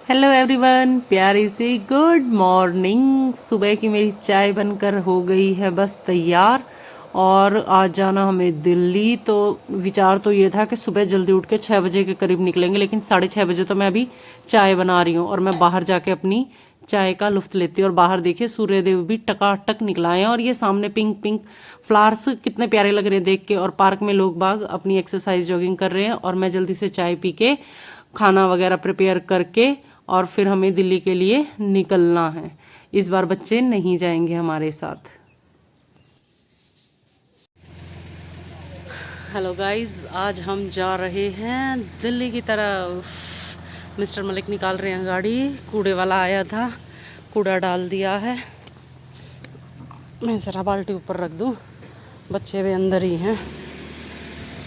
Hello everyone, प्यारी सी good morning. सुबह की मेरी चाय बनकर हो गई है बस तैयार। और आज जाना हमें दिल्ली। तो विचार तो ये था कि सुबह जल्दी उठ के 6 बजे के करीब निकलेंगे, लेकिन 6:30 बजे तो मैं अभी चाय बना रही हूँ और मैं बाहर जाके अपनी चाय का लुफ्त लेती हूँ। और बाहर देखिए सूर्यदेव भी टकाटक निकला है और ये सामने पिंक पिंक फ्लावर्स कितने प्यारे लग रहे हैं देख के। और पार्क में लोग बाग अपनी एक्सरसाइज जॉगिंग कर रहे हैं और मैं जल्दी से चाय पी के खाना वगैरह प्रिपेयर करके और फिर हमें दिल्ली के लिए निकलना है। इस बार बच्चे नहीं जाएंगे हमारे साथ। हेलो गाइस, आज हम जा रहे हैं दिल्ली की तरफ। मिस्टर मलिक निकाल रहे हैं गाड़ी। कूड़े वाला आया था, कूड़ा डाल दिया है। मैं ज़रा बाल्टी ऊपर रख दूं, बच्चे भी अंदर ही हैं।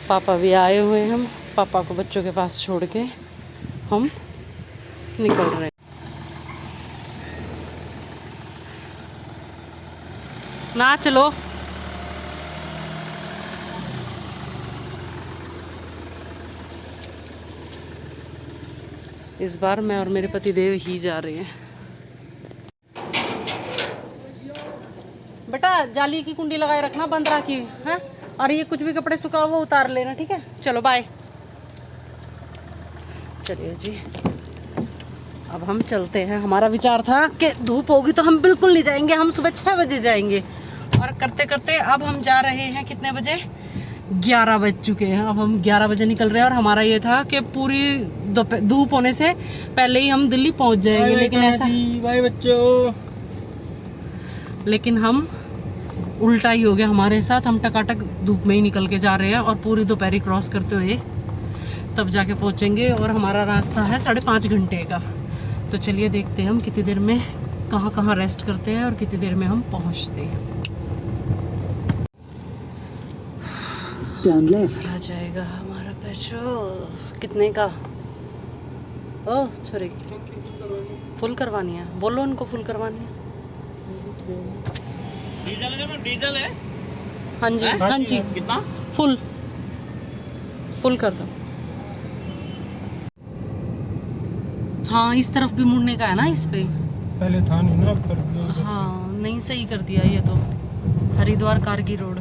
पापा भी आए हुए हैं। हम पापा को बच्चों के पास छोड़ के हम निकल रहे हैं। ना चलो, इस बार मैं और मेरे पति देव ही जा रहे हैं। बेटा जाली की कुंडी लगाए रखना, बंद रखी है। और ये कुछ भी कपड़े सुखा वो उतार लेना, ठीक है? चलो बाय। चलिए जी, अब हम चलते हैं। हमारा विचार था कि धूप होगी तो हम बिल्कुल नहीं जाएंगे, हम सुबह 6 बजे जाएंगे। और करते करते अब हम जा रहे हैं कितने बजे? 11 बज चुके हैं। अब हम 11 बजे निकल रहे हैं और हमारा ये था कि पूरी धूप होने से पहले ही हम दिल्ली पहुंच जाएंगे। लेकिन ऐसा बाय बच्चों, लेकिन हम उल्टा ही हो गया हमारे साथ। हम टकाटक धूप में ही निकल के जा रहे हैं और पूरी दोपहरी क्रॉस करते हुए तब जाके पहुंचेंगे। और हमारा रास्ता है 5.5 घंटे का। तो चलिए देखते हैं हम कितनी देर में कहाँ कहाँ रेस्ट करते हैं और कितनी देर में हम पहुंचते हैं। Turn left. आ जाएगा हमारा पेट्रोल कितने का? ओह सॉरी, फुल करवानी है। बोलो उनको फुल करवानी है। डीजल है ना? डीजल है। हाँ जी, हाँ जी, कितना? फुल फुल कर दो। हाँ, इस तरफ भी मुड़ने का है ना इस पे। पहले था नहीं ना, अब कर दिया। हाँ नहीं, सही कर दिया ये तो। हरिद्वार कारगी रोड।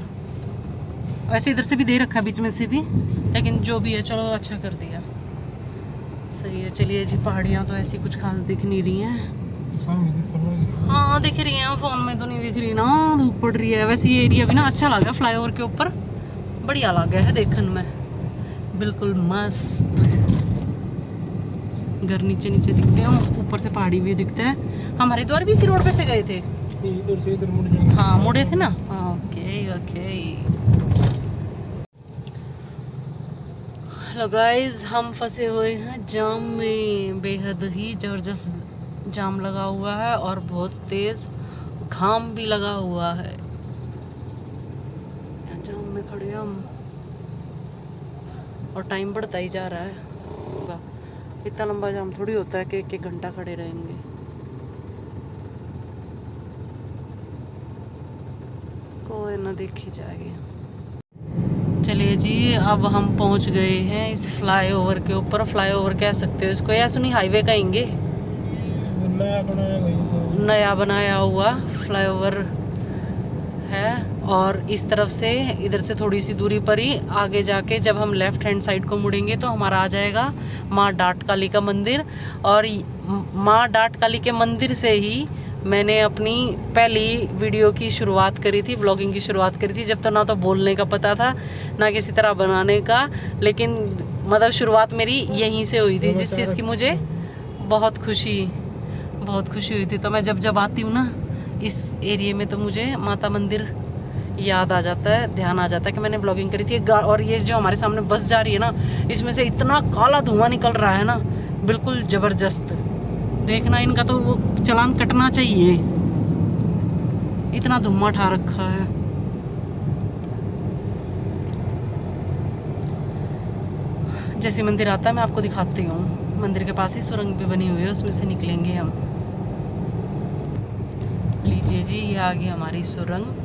वैसे इधर से भी दे रखा बीच में से भी, लेकिन जो भी है चलो अच्छा कर दिया। सही है। चलिए जी, पहाड़ियाँ तो ऐसी कुछ खास दिख नहीं रही हैं। सामने दिख रहा है। हाँ दिख रही हैं, फोन में तो नहीं दिख रही ना, धूप पड़ रही है। वैसे ये एरिया भी ना अच्छा लगा, फ्लाईओवर के ऊपर बढ़िया लगा है देखने में, बिल्कुल मस्त। घर नीचे नीचे दिखते हैं, ऊपर से पहाड़ी भी दिखते हैं। हम हरिद्वार भी इसी रोड पे से गए थे। इधर से इधर मुड़ जाएंगे। हाँ मुड़े थे ना। Okay okay. हेलो गाइस, हम फंसे हुए हैं जाम में। बेहद ही जबरदस्त जाम लगा हुआ है और बहुत तेज घाम भी लगा हुआ है। जाम में खड़े हैं हम और टाइम बढ़ता ही जा रहा है। इतना लंबा जाम थोड़ी होता है कि 1-1 घंटा खड़े रहेंगे। कोई ना, देखी जाएगी। चलिए जी, अब हम पहुंच गए हैं इस फ्लाईओवर के ऊपर। फ्लाईओवर कह सकते हो इसको या सुनी हाईवे कहेंगे। नया बनाया हुआ फ्लाईओवर है। और इस तरफ से, इधर से थोड़ी सी दूरी पर ही आगे जाके जब हम लेफ्ट हैंड साइड को मुड़ेंगे तो हमारा आ जाएगा माँ डाट काली का मंदिर। और माँ डाट काली के मंदिर से ही मैंने अपनी पहली वीडियो की शुरुआत करी थी, व्लॉगिंग की शुरुआत करी थी। जब तो ना तो बोलने का पता था ना किसी तरह बनाने का, लेकिन मतलब शुरुआत मेरी यहीं से हुई थी, जिस चीज़ की मुझे बहुत खुशी हुई थी। तो मैं जब आती हूँ ना इस एरिया में तो मुझे माता मंदिर याद आ जाता है, ध्यान आ जाता है कि मैंने ब्लॉगिंग करी थी। और ये जो हमारे सामने बस जा रही है ना, इसमें से इतना काला धुआं निकल रहा है ना, बिल्कुल ज़बरदस्त। देखना, इनका तो वो चालान कटना चाहिए, इतना धुआं उठा रखा है। जैसे मंदिर आता है मैं आपको दिखाती हूँ। मंदिर के पास ही सुरंग भी बनी हुई है, उसमें से निकलेंगे हम। लीजिए जी, ये आ गई हमारी सुरंग।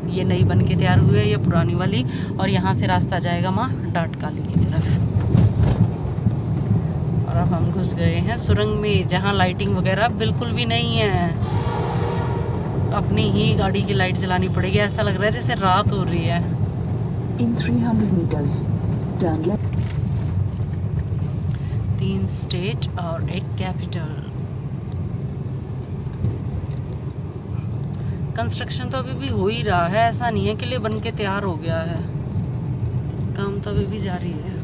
ये नई बन के तैयार हुई है, ये पुरानी वाली। और यहाँ से रास्ता जाएगा माँ डाट काली की तरफ। और और अब हम घुस गए हैं सुरंग में, जहाँ लाइटिंग वगैरह बिल्कुल भी नहीं है। अपनी ही गाड़ी की लाइट जलानी पड़ेगी। ऐसा लग रहा है जैसे रात हो रही है। In 300 meters, turn left. 3 state और 1 कैपिटल। कंस्ट्रक्शन तो अभी भी हो ही रहा है, ऐसा नहीं है कि लिए बन के तैयार हो गया है। काम तो अभी भी जारी है।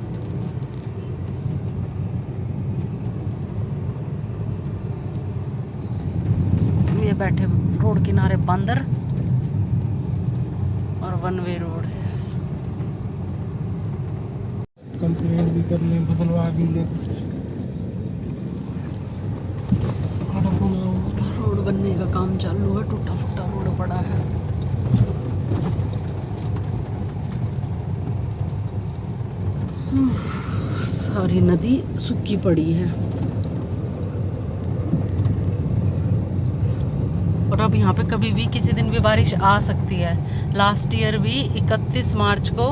ये बैठे रोड किनारे बंदर, और 1 वे रोड है। कंप्लेंट भी कर लें, बदलवा भी लें। रोड बनने का काम चालू है, टूटा फूटा रोड पड़ा है। सारी नदी सूखी पड़ी है। और अब यहाँ पे कभी भी किसी दिन भी बारिश आ सकती है। लास्ट ईयर भी 31 मार्च को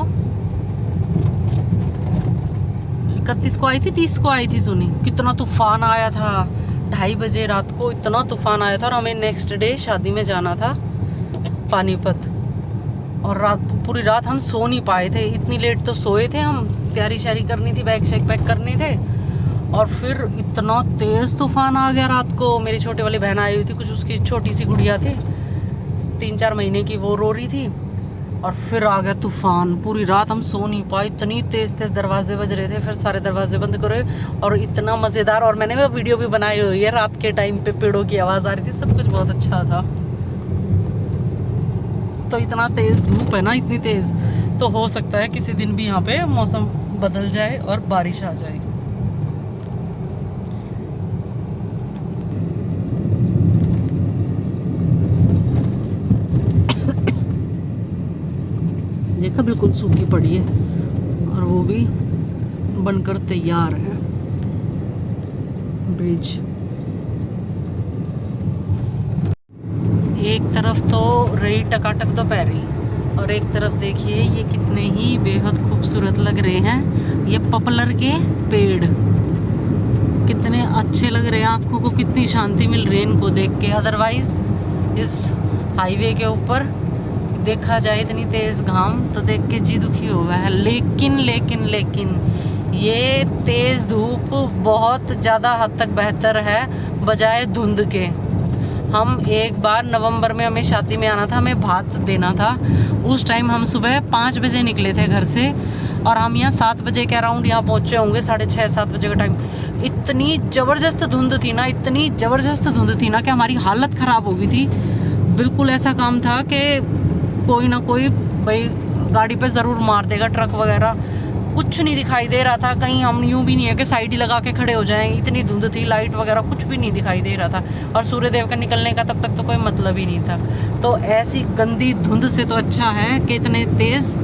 31 को आई थी, 30 को आई थी, सुनी कितना तूफान आया था। 2:30 बजे रात को इतना तूफान आया था, और हमें नेक्स्ट डे शादी में जाना था पानीपत। और पूरी रात हम सो नहीं पाए थे, इतनी लेट तो सोए थे हम। तैयारी शारी करनी थी, बैग शैग पैक करने थे, और फिर इतना तेज तूफान आ गया रात को। मेरी छोटे वाली बहन आई हुई थी, कुछ उसकी छोटी सी गुड़िया थी 3-4 महीने की, वो रो रही थी। और फिर आ गया तूफान, पूरी रात हम सो नहीं पाए, इतनी तेज तेज दरवाजे बज रहे थे। फिर सारे दरवाजे बंद करे, और इतना मज़ेदार। और मैंने वो वीडियो भी बनाई हुई है, रात के टाइम पे पेड़ों की आवाज़ आ रही थी, सब कुछ बहुत अच्छा था। तो इतना तेज धूप है ना, इतनी तेज, तो हो सकता है किसी दिन भी यहाँ पे मौसम बदल जाए और बारिश आ जाए। देखा, बिल्कुल सूखी पड़ी है, और वो भी बनकर तैयार है ब्रिज। एक तरफ तो रही टकाटक दोपहरी, और एक तरफ देखिए ये कितने ही बेहद खूबसूरत लग रहे हैं। ये पॉपुलर के पेड़ कितने अच्छे लग रहे हैं, आंखों को कितनी शांति मिल रही है इनको देख के। अदरवाइज इस हाईवे के ऊपर देखा जाए इतनी तेज घाम तो देख के जी दुखी हो गया है। लेकिन लेकिन लेकिन ये तेज धूप बहुत ज़्यादा हद तक बेहतर है बजाय धुंध के। हम एक बार नवंबर में, हमें शादी में आना था, हमें भात देना था। उस टाइम हम सुबह 5 बजे निकले थे घर से, और हम यहाँ 7 बजे के अराउंड यहाँ पहुँचे होंगे, 6:30-7 बजे का टाइम। इतनी ज़बरदस्त धुंध थी ना, इतनी ज़बरदस्त धुंध थी ना कि हमारी हालत ख़राब हो गई थी। बिल्कुल ऐसा काम था कि कोई ना कोई भाई गाड़ी पे ज़रूर मार देगा, ट्रक वगैरह कुछ नहीं दिखाई दे रहा था। कहीं हम यूँ भी नहीं है कि साइड ही लगा के खड़े हो जाएं, इतनी धुंध थी, लाइट वगैरह कुछ भी नहीं दिखाई दे रहा था। और सूर्यदेव का निकलने का तब तक तो कोई मतलब ही नहीं था। तो ऐसी गंदी धुंध से तो अच्छा है कि इतने तेज़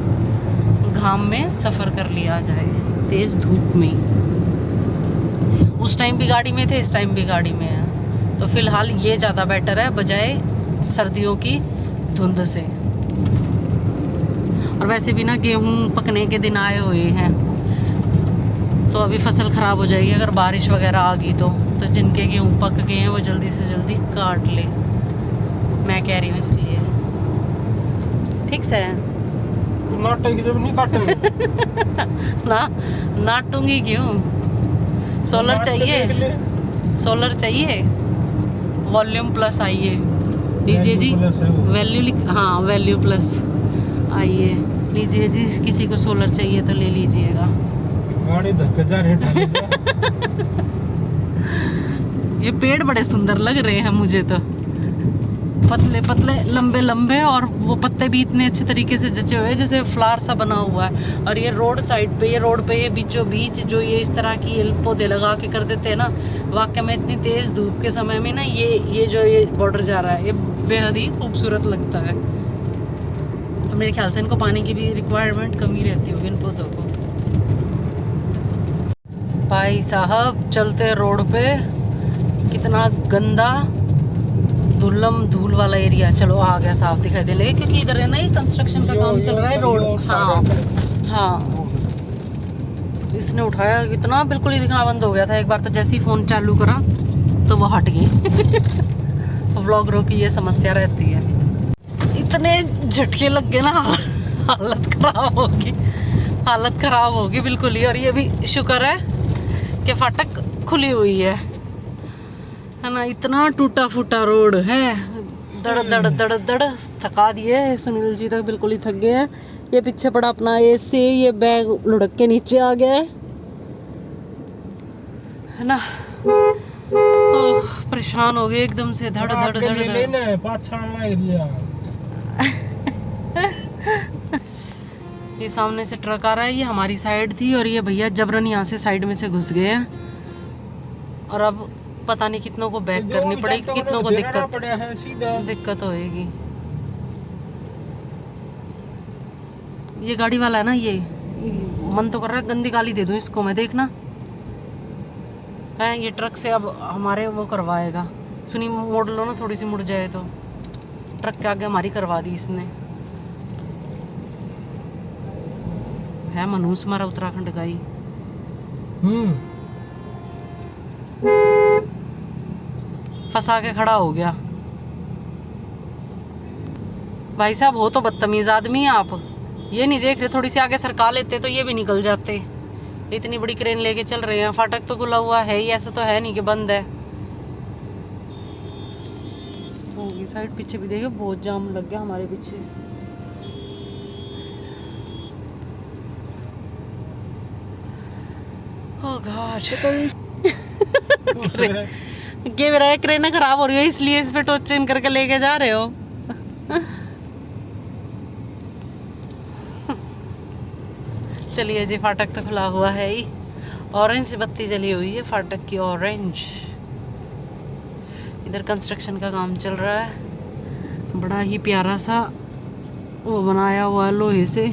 घाम में सफ़र कर लिया जाए, तेज़ धूप में। उस टाइम भी गाड़ी में थे, इस टाइम भी गाड़ी में है, तो फ़िलहाल ये ज़्यादा बेटर है बजाय सर्दियों की धुंध से। और वैसे भी ना गेहूँ पकने के दिन आए हुए हैं, तो अभी फसल ख़राब हो जाएगी अगर बारिश वगैरह आ गई तो जिनके गेहूँ पक गए हैं वो जल्दी से जल्दी काट ले, मैं कह रही हूँ इसलिए। ठीक से नाटेगी जब नहीं काटेगी ना, नाटूंगी क्यों? सोलर चाहिए, सोलर चाहिए। वॉल्यूम प्लस आइए, लीजिए जी, वैल्यू हाँ वैल्यू प्लस आइए, लीजिए जी। किसी को सोलर चाहिए तो ले लीजिएगा। गाड़ी धक्के जा रहे ये पेड़ बड़े सुंदर लग रहे हैं मुझे तो, पतले पतले लंबे लंबे, और वो पत्ते भी इतने अच्छे तरीके से जचे हुए जैसे फ्लावर सा बना हुआ है। और ये रोड साइड पे, ये रोड पे ये बीचों बीच जो ये इस तरह की पौधे लगा के कर देते हैं ना, वाकई में इतनी तेज़ धूप के समय में ना ये जो ये बॉर्डर जा रहा है ये बेहद ही खूबसूरत लगता है। मेरे ख्याल से इनको पानी की भी रिक्वायरमेंट कमी रहती होगी इन पौधों को। भाई साहब चलते रोड पे कितना गंदा धूल वाला एरिया। चलो आ गया, साफ दिखाई दे लगे, क्योंकि इधर है ना ये कंस्ट्रक्शन का काम चल रहा है रोड। हाँ हाँ, इसने उठाया, इतना बिल्कुल ही दिखना बंद हो गया था। एक बार तो जैसे ही फ़ोन चालू करा तो वो हट गई। व्लॉगरों की ये समस्या रहती है, इतने झटके लग गए ना, हालत ख़राब होगी बिल्कुल ही। और ये भी शुक्र है कि फाटक खुली हुई है ना। इतना टूटा फूटा रोड है, दड़ दड़ दड़ दड़ थका दिए। सुनील जी तक बिल्कुल ही थक गए हैं। ये पीछे पड़ा अपना एसी, ये बैग लुढ़क के नीचे आ गया है ना। ओह, परेशान हो गए एकदम से, धड़ धड़ धड़ धड़। लेना है पाछाना एरिया। ये सामने से ट्रक आ रहा है, ये हमारी साइड थी और ये भैया जबरन यहाँ से साइड में से घुस गए हैं। और अब पता नहीं कितनों को बैक करनी पड़ेगी, कितनों को दिक्कत होएगी। ये गाड़ी वाला है ना, ये मन तो कर रहा है गंदी गाली दे दूं इसको मैं, देखना है। ये ट्रक से अब हमारे वो करवाएगा। सुनी मोड़ लो ना, थोड़ी सी मुड़ जाए तो। ट्रक के आगे हमारी करवा दी इसने। है मनहूस हमारा उत्तराखंड का ही। फंसा के खड़ा हो गया। भाई साहब हो तो बदतमीज आदमी है आप, ये नहीं देख रहे, थोड़ी सी आगे सरका लेते तो ये भी निकल जाते। इतनी बड़ी क्रेन लेके चल रहे हैं, फाटक तो खुला हुआ है ही, ऐसा तो है नहीं कि बंद है। होगी साइड पीछे भी देखो, बहुत जाम लग गया हमारे पीछे। ओह गॉड, ये मेरा क्रेन खराब हो रही है इसलिए इस पे टॉर्च चेंज करके लेके जा रहे हो। चलिए जी, फाटक तो खुला हुआ है ही। ऑरेंज बत्ती जली हुई है फाटक की, ऑरेंज। इधर कंस्ट्रक्शन का काम चल रहा है, बड़ा ही प्यारा सा वो बनाया हुआ है लोहे से।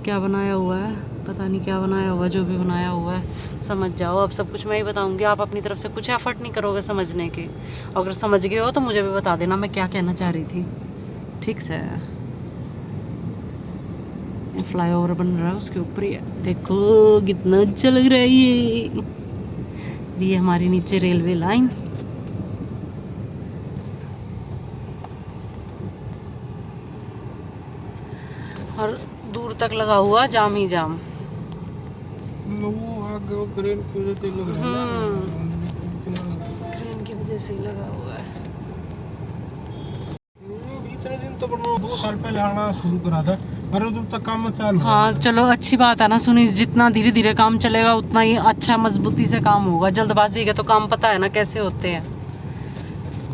क्या बनाया हुआ है पता नहीं, क्या बनाया हुआ, जो भी बनाया हुआ है समझ जाओ। अब सब कुछ मैं ही बताऊंगी, आप अपनी तरफ से कुछ एफर्ट नहीं करोगे समझने के। अगर समझ गए हो तो मुझे भी बता देना मैं क्या कहना चाह रही थी, ठीक से। फ्लाईओवर बन रहा है, उसके ऊपर ही है, देखो कितना अच्छा लग रहा है ये हमारी नीचे रेलवे लाइन। और दूर तक लगा हुआ जाम ही जाम। वो आगे वो क्रेन की वजह से लग रहा है, क्रेन की वजह से ही लगा हुआ है। इतने दिन तो 2 साल पहले आना शुरू करा था, अरे जब तक काम चालू। हाँ चलो अच्छी बात है ना सुनी, जितना धीरे धीरे काम चलेगा उतना ही अच्छा मजबूती से काम होगा। जल्दबाजी के तो काम पता है ना कैसे होते हैं,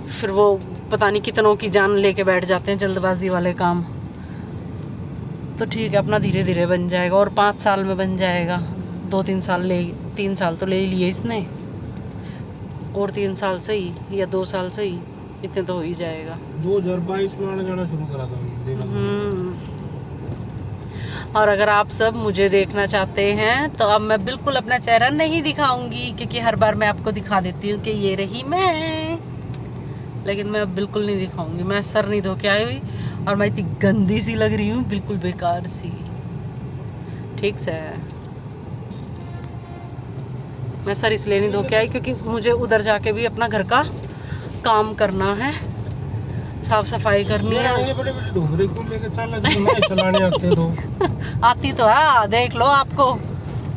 फिर वो पता नहीं कितनों की जान लेके बैठ जाते हैं जल्दबाजी वाले काम। तो ठीक है, अपना धीरे धीरे बन जाएगा और 5 साल में बन जाएगा। 2-3 साल 3 साल तो ले ही लिए इसने, और 3 साल से ही या 2 साल से ही इतने तो हो ही जाएगा। 2022 में आने जाना शुरू करा था। और अगर आप सब मुझे देखना चाहते हैं तो अब मैं बिल्कुल अपना चेहरा नहीं दिखाऊंगी, क्योंकि हर बार मैं आपको दिखा देती हूँ कि ये रही मैं, लेकिन मैं अब बिल्कुल नहीं दिखाऊंगी। मैं सर नहीं धो के आई हुई और मैं इतनी गंदी सी लग रही हूँ, बिल्कुल बेकार सी, ठीक से। मैं सर इसलिए नहीं धो के आई क्योंकि मुझे उधर जाके भी अपना घर का काम करना है, साफ सफाई करनी है। ये बड़े बड़े ढोबरे को लेके चलाने आते तो आती तो है, देख लो, आपको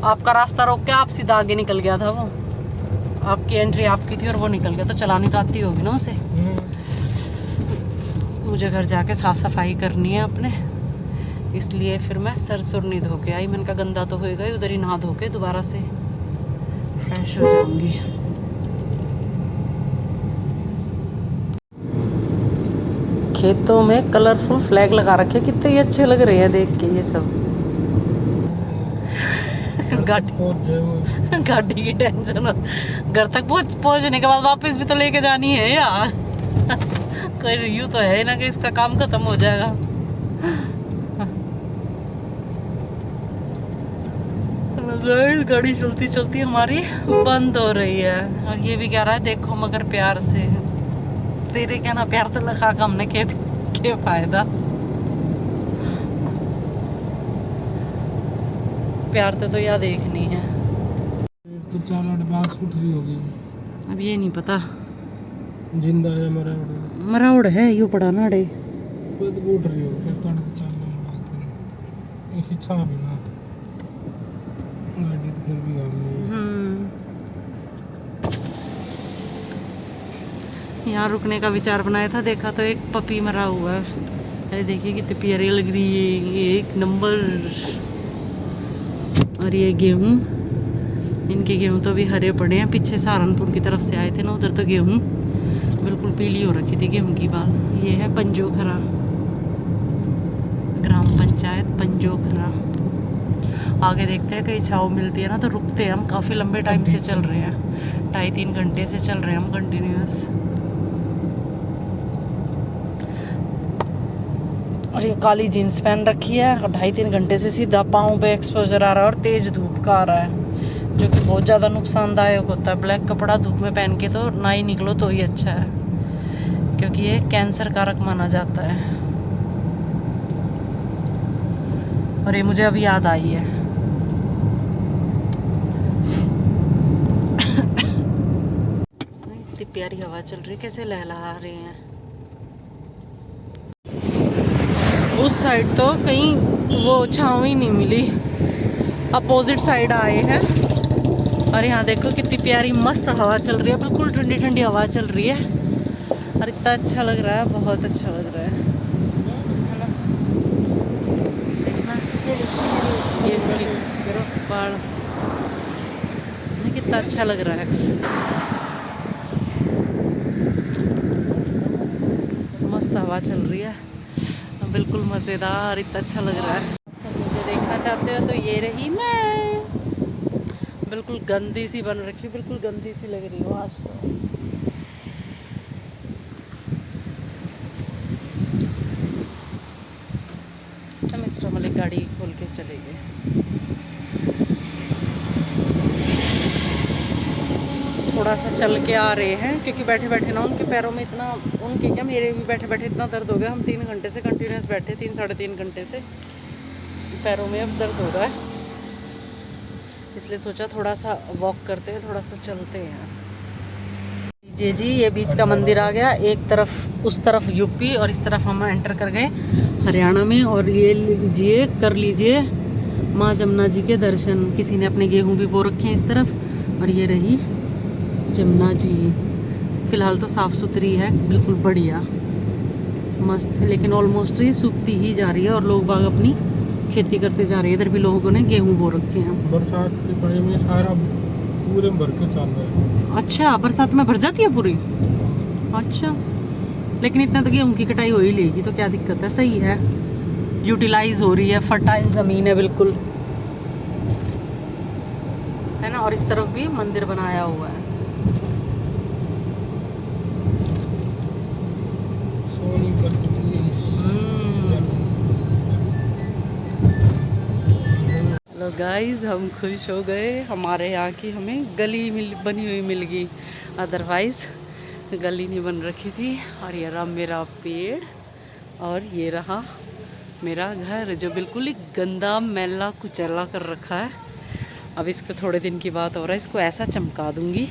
आपका रास्ता रोक के आप सीधा आगे निकल गया था। वो आपकी एंट्री आपकी थी और वो निकल गया, तो चलानी तो आती होगी ना उसे। मुझे घर जाके साफ सफाई करनी है अपने, इसलिए फिर मैं सर सुर नहीं धो के आई। मैंने कहा गंदा तो होएगा ही, उधर ही नहा धो के दोबारा से फ्रेश हो जाऊंगी। खेतों में कलरफुल फ्लैग लगा रखे, कितने ही अच्छे लग रहे हैं देख के ये सब। गाड़ी की टेंशन, घर तक पहुंचने के बाद वापस भी तो लेके जानी है यार। कोई रिव्यू तो है ना कि इसका काम खत्म हो जाएगा। गाड़ी चलती चलती हमारी बंद हो रही है और ये भी कह रहा है देखो मगर प्यार से। तेरे क्या ना प्यार तो लगा के हमने के फायदा। प्यार तो या देखनी है। तो 4 एडवांस उठ रही होगी, अब ये नहीं पता, जिंदा है मरा मराउड है यू पड़ा ना डे। तो उठ रही होगी फिर तड़ चलने बाकी इसी छा बिना गाड़ी फिर भी आ गई। यहाँ रुकने का विचार बनाया था, देखा तो एक पपी मरा हुआ है। अरे देखिए कितनी प्यारी लग रही है, ये 1 नंबर। और ये गेहूँ, इनके गेहूँ तो अभी हरे पड़े हैं। पीछे सहारनपुर की तरफ से आए थे ना, उधर तो गेहूँ बिल्कुल पीली हो रखी थी गेहूँ की बाल। ये है पंजोखरा, ग्राम पंचायत पंजोखरा। आगे देखते हैं कहीं छाव मिलती है ना तो रुकते हैं। हम काफ़ी लंबे टाइम से चल रहे हैं, 2.5-3 घंटे से चल रहे हैं हम कंटिन्यूस। और ये काली जीन्स पहन रखी है और 2.5-3 घंटे से सीधा पाँव पे एक्सपोजर आ रहा है और तेज़ धूप का आ रहा है, जो कि बहुत ज़्यादा नुकसानदायक होता है। ब्लैक कपड़ा धूप में पहन के तो ना ही निकलो तो ही अच्छा है, क्योंकि ये कैंसर कारक माना जाता है। और ये मुझे अभी याद आई है, इतनी प्यारी हवा चल रही है, कैसे लहलहा रहे हैं। उस साइड तो कहीं वो छाँव ही नहीं मिली, अपोजिट साइड आए हैं। और यहाँ देखो कितनी प्यारी मस्त हवा चल रही है, बिल्कुल ठंडी ठंडी हवा चल रही है। और इतना अच्छा लग रहा है, बहुत अच्छा लग रहा है ना। देखना ये पहाड़ कितना अच्छा लग रहा है, मस्त हवा चल रही है, बिल्कुल मज़ेदार, इतना अच्छा लग रहा है। सब मुझे देखना चाहते हो तो ये रही मैं, बिल्कुल गंदी सी बन रखी, बिल्कुल गंदी सी लग रही हूँ आज तो। मिस्टर मलिक गाड़ी खोल के चले गए। थोड़ा सा चल के आ रहे हैं, क्योंकि बैठे बैठे ना उनके पैरों में इतना, उनके क्या मेरे भी बैठे बैठे इतना दर्द हो गया। हम 3 घंटे से कंटिन्यूस बैठे, 3-3.5 घंटे से पैरों में अब दर्द हो रहा है, इसलिए सोचा थोड़ा सा वॉक करते हैं, थोड़ा सा चलते हैं। जी ये बीच का मंदिर आ गया, एक तरफ उस तरफ यूपी और इस तरफ हम एंटर कर गए हरियाणा में। और ये लीजिए, कर लीजिए माँ जमुना जी के दर्शन। किसी ने अपने गेहूँ भी बो रखे हैं इस तरफ, और ये रही जमुना जी। फ़िलहाल तो साफ़ सुथरी है, बिल्कुल बढ़िया मस्त, लेकिन ऑलमोस्ट ये सूखती ही जा रही है और लोग बाग अपनी खेती करते जा रहे हैं। इधर भी लोगों ने गेहूँ बो रखे हैं। बरसात के पानी में सारा पूरे भर के चल रहा है। अच्छा, बरसात में भर जाती है पूरी? अच्छा, लेकिन इतना तो गेहूँ की कटाई हो ही लेगी तो क्या दिक्कत है, सही है, यूटिलाइज हो रही है, फर्टाइल ज़मीन है बिल्कुल, है ना। और इस तरफ भी मंदिर बनाया हुआ है। हेलो गाइस, हम खुश हो गए, हमारे यहाँ की हमें गली बनी हुई मिल गई, अदरवाइज़ गली नहीं बन रखी थी। और ये रहा मेरा पेड़, और ये रहा मेरा घर, जो बिल्कुल ही गंदा मैला कुचैला कर रखा है। अब इसको थोड़े दिन की बात हो रहा है, इसको ऐसा चमका दूंगी,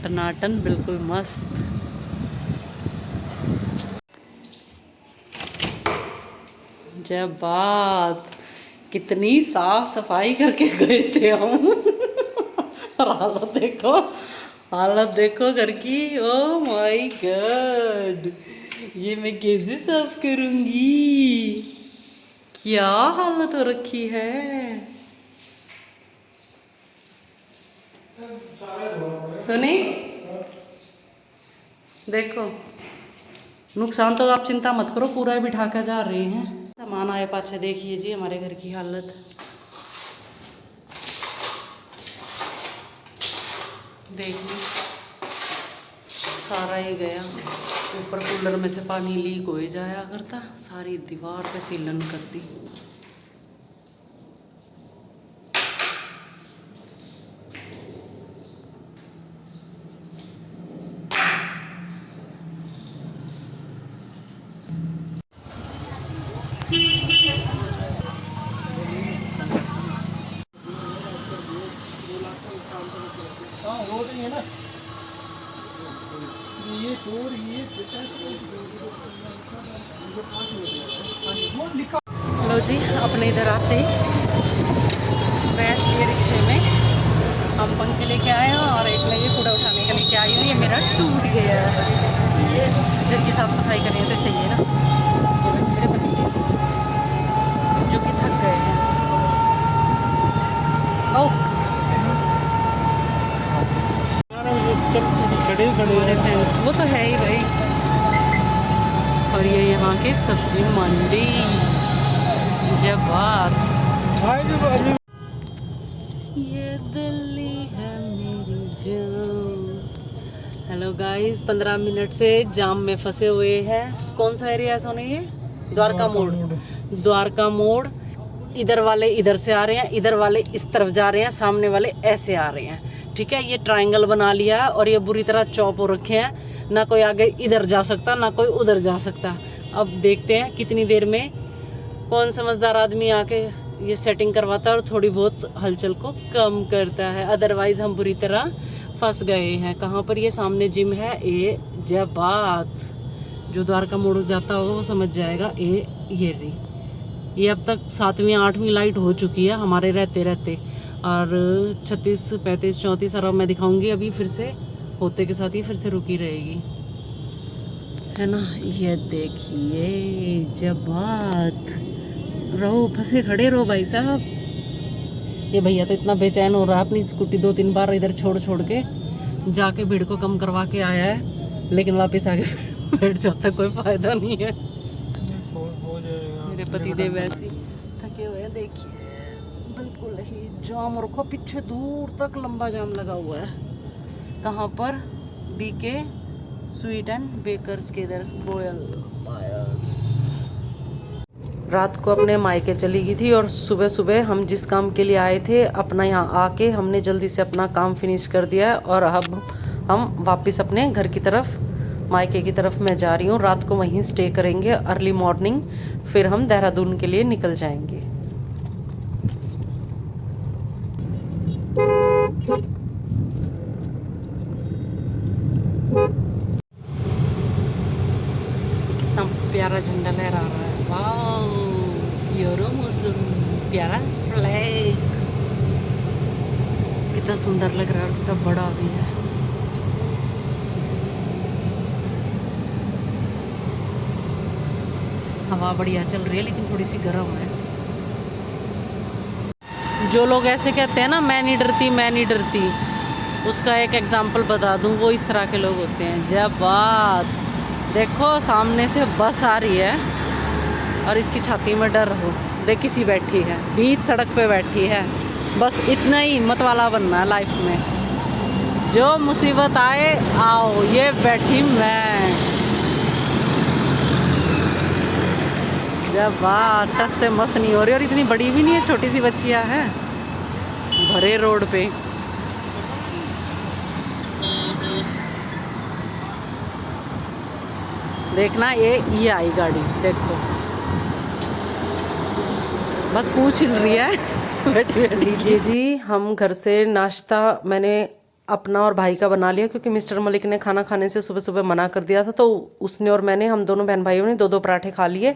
टनाटन बिल्कुल मस्त। जब बात कितनी साफ सफाई करके गए थे हम और हालत देखो घर की। ओ माय गॉड, ये मैं कैसे साफ करूंगी, क्या हालत हो रखी है। सुनी, देखो, नुकसान तो आप चिंता मत करो, पूरा बिठा कर जा रहे हैं। सामान आए पाछे देखिए जी हमारे घर की हालत, देखिए सारा ही गया। ऊपर कूलर में से पानी लीक हो ही जाया करता, सारी दीवार पे सीलन कर दी। ये चोर ये लो जी, अपने इधर आते ही बैठ के रिक्शे में हम पंखे लेके आए हैं और एक मैं ये कूड़ा उठाने के लेके आई हूँ। ये मेरा टूट गया है, घर की साफ सफाई करनी तो चाहिए ना। मेरे पति जो कि थक गए हैं। ओ खड़े फ्रेंड्स, वो तो है ही भाई। और ये यहाँ की सब्जी मंडी जवाब। ये दिल्ली है मेरी जान। हेलो गाइस, 15 मिनट से जाम में फंसे हुए हैं। कौन सा एरिया है सोने? ये द्वारका मोड़। द्वारका मोड़। इधर वाले इधर से आ रहे हैं, इधर वाले इस तरफ जा रहे हैं, सामने वाले ऐसे आ रहे हैं। ठीक है, ये ट्रायंगल बना लिया है और ये बुरी तरह चौप हो रखे हैं। ना कोई आगे इधर जा सकता, ना कोई उधर जा सकता। अब देखते हैं कितनी देर में कौन समझदार आदमी आके ये सेटिंग करवाता है और थोड़ी बहुत हलचल को कम करता है। अदरवाइज हम बुरी तरह फंस गए हैं। कहाँ पर? ये सामने जिम है ए जबात। जो द्वारका मोड़ जाता होगा वो समझ जाएगा। ये रही। ये अब तक 7वीं 8वीं लाइट हो चुकी है हमारे रहते रहते। और 36 35 34 और मैं दिखाऊंगी अभी फिर से होते के साथ ही फिर से रुकी रहेगी, है ना। ये देखिए जबात। रहो, फंसे खड़े रहो भाई साहब। ये भैया तो इतना बेचैन हो रहा है, अपनी स्कूटी 2-3 बार इधर छोड़ के जाके भीड़ को कम करवा के आया है, लेकिन वापस आके बैठ जाता, कोई फायदा नहीं है। मेरे पति देव ऐसे थके हुए हैं, देखिए बिल्कुल ही जाम रखो। पीछे दूर तक लंबा जाम लगा हुआ है। कहाँ पर? बीके स्वीट एंड बेकर्स के इधर गोयल बायर्स। रात को अपने मायके चली गई थी और सुबह सुबह हम जिस काम के लिए आए थे अपना यहाँ आके हमने जल्दी से अपना काम फिनिश कर दिया है और अब हम वापस अपने घर की तरफ, मायके की तरफ मैं जा रही हूँ। रात को वहीं स्टे करेंगे, अर्ली मॉर्निंग फिर हम देहरादून के लिए निकल जाएंगे। कितना प्यारा झंडा लहरा रहा है। वाओ, योरो मौसम, प्यारा फ्लैग, कितना सुंदर लग रहा है और कितना बड़ा भी है। हवा बढ़िया चल रही है लेकिन थोड़ी सी गर्म है। जो लोग ऐसे कहते हैं ना, मैं नहीं डरती, उसका एक एग्जाम्पल बता दूं। वो इस तरह के लोग होते हैं। जब बात देखो सामने से बस आ रही है और इसकी छाती में डर हो, देख किसी बैठी है, बीच सड़क पे बैठी है। बस इतना ही हिम्मत वाला बनना है लाइफ में। जो मुसीबत आए आओ, ये बैठी मैं। जब बात टसते मस नहीं हो रही और इतनी बड़ी भी नहीं है, छोटी सी बच्चियाँ है भरे रोड पे। देखना ये आई गाड़ी, देखो बस पूछ हिल रही है बैठी। जी हम घर से नाश्ता मैंने अपना और भाई का बना लिया, क्योंकि मिस्टर मलिक ने खाना खाने से सुबह सुबह मना कर दिया था। तो उसने और मैंने, हम दोनों बहन भाइयों ने 2-2 पराठे खा लिए।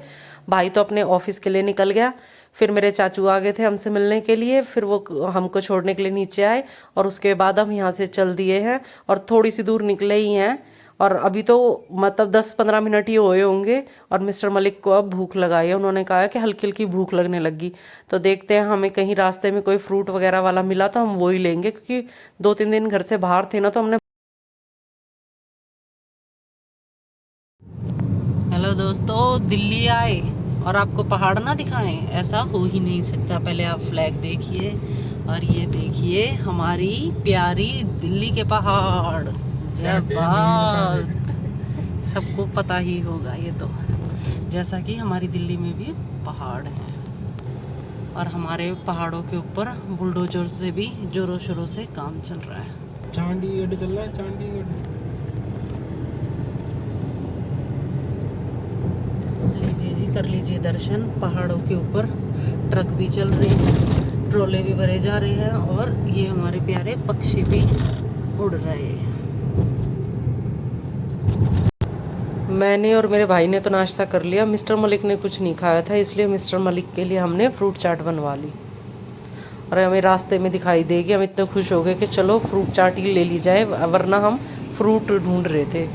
भाई तो अपने ऑफिस के लिए निकल गया। फिर मेरे चाचू आ गए थे हमसे मिलने के लिए, फिर वो हमको छोड़ने के लिए नीचे आए और उसके बाद हम यहाँ से चल दिए हैं और थोड़ी सी दूर निकले ही हैं। और अभी तो मतलब 10-15 मिनट ही हुए होंगे और मिस्टर मलिक को अब भूख लगाई है। उन्होंने कहा कि हल्की हल्की भूख लगने लगी। तो देखते हैं, हमें कहीं रास्ते में कोई फ्रूट वगैरह वाला मिला तो हम वो ही लेंगे, क्योंकि 2-3 दिन घर से बाहर थे ना, तो हमने। हेलो दोस्तों, दिल्ली आए और आपको पहाड़ ना दिखाएं, ऐसा हो ही नहीं सकता। पहले आप फ्लैग देखिए और ये देखिए हमारी प्यारी दिल्ली के पहाड़। बात सबको पता ही होगा ये तो, जैसा कि हमारी दिल्ली में भी पहाड़ हैं और हमारे पहाड़ों के ऊपर बुलडोजर से भी जोरों शोरों से काम चल रहा है। चंडीगढ़ चल रहा है, चंडीगढ़। लीजिए जी, कर लीजिए दर्शन। पहाड़ों के ऊपर ट्रक भी चल रहे हैं, ट्रोले भी भरे जा रहे हैं और ये हमारे प्यारे पक्षी भी उड़ रहे। मैंने और मेरे भाई ने तो नाश्ता कर लिया, मिस्टर मलिक ने कुछ नहीं खाया था, इसलिए मिस्टर मलिक के लिए हमने फ्रूट चाट बनवा ली। और हमें रास्ते में दिखाई देगी, हम इतने खुश हो गए कि चलो फ्रूट चाट ही ले ली जाए, वरना हम फ्रूट ढूंढ रहे थे।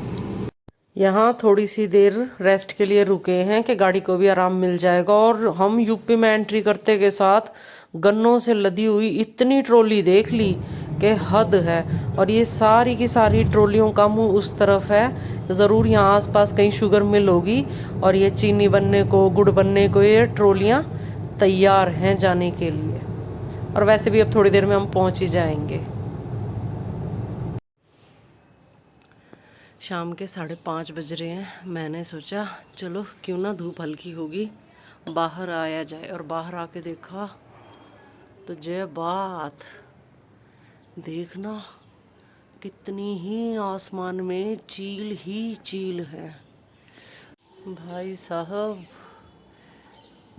यहाँ थोड़ी सी देर रेस्ट के लिए रुके हैं कि गाड़ी को भी आराम मिल जाएगा। और हम यूपी में एंट्री करते के साथ गन्नों से लदी हुई इतनी ट्रॉली देख ली कि हद है। और ये सारी की सारी ट्रॉलियों का मुंह उस तरफ है, ज़रूर यहाँ आसपास कहीं शुगर मिल होगी और ये चीनी बनने को, गुड़ बनने को ये ट्रॉलियाँ तैयार हैं जाने के लिए। और वैसे भी अब थोड़ी देर में हम पहुँच ही जाएंगे। शाम के 5:30 बज रहे हैं। मैंने सोचा चलो क्यों ना धूप हल्की होगी बाहर आया जाए। और बाहर आके देखा तो जय बात, देखना कितनी ही आसमान में चील ही चील है भाई साहब।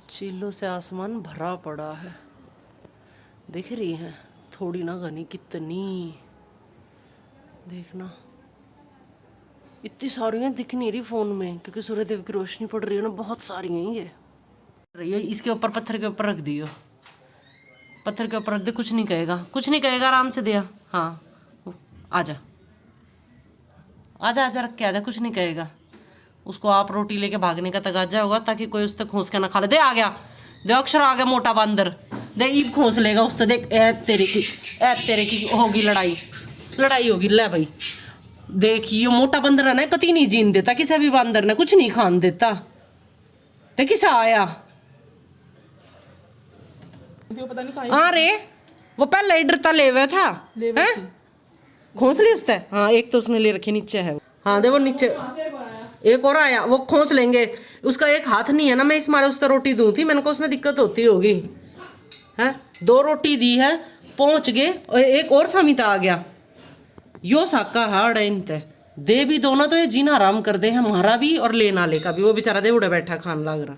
चीलों से आसमान भरा पड़ा है, दिख रही है थोड़ी ना घनी, कितनी देखना। इतनी सारी हैं, दिख नहीं रही फ़ोन में क्योंकि सूर्यदेव की रोशनी पड़ रही है ना, बहुत सारी हैं ये। इसके ऊपर पत्थर के ऊपर रख दियो, पत्थर के ऊपर रख दे, कुछ नहीं कहेगा, कुछ नहीं कहेगा, आराम से दिया। हाँ आजा आजा आजा, रख के आजा, कुछ नहीं कहेगा। उसको आप रोटी लेके भागने का तगाजा होगा ताकि कोई उस तक खोस के ना खा ले। दे आ गया, दे अक्षर आ गया मोटा बंदर, दे ईब खोस लेगा उस तक। देख तेरे की होगी लड़ाई होगी। ले भाई देख, ये मोटा बंदर है ना, कती नहीं जीन देता किसी भी बंदर ने, कुछ नहीं खान देता। ते किसा आया हाँ रे, वो पहले ही डरता ले हुआ था, हैं खोस ली उसने। हाँ एक तो उसने ले रखी, नीचे है। हाँ दे वो नीचे एक और आया, वो खोस लेंगे। उसका एक हाथ नहीं है ना, मैं इस मारे उससे रोटी दूं थी, मैंने को उसने दिक्कत होती होगी। है 2 रोटी दी है, पहुंच गए। और एक और समिता आ गया, यो साका हार्ड है इनते, दे भी दो ना तो ये जीना आराम कर दे, हमारा भी और लेना ले का भी। वो बेचारा दे उड़े बैठा खान लाग रहा।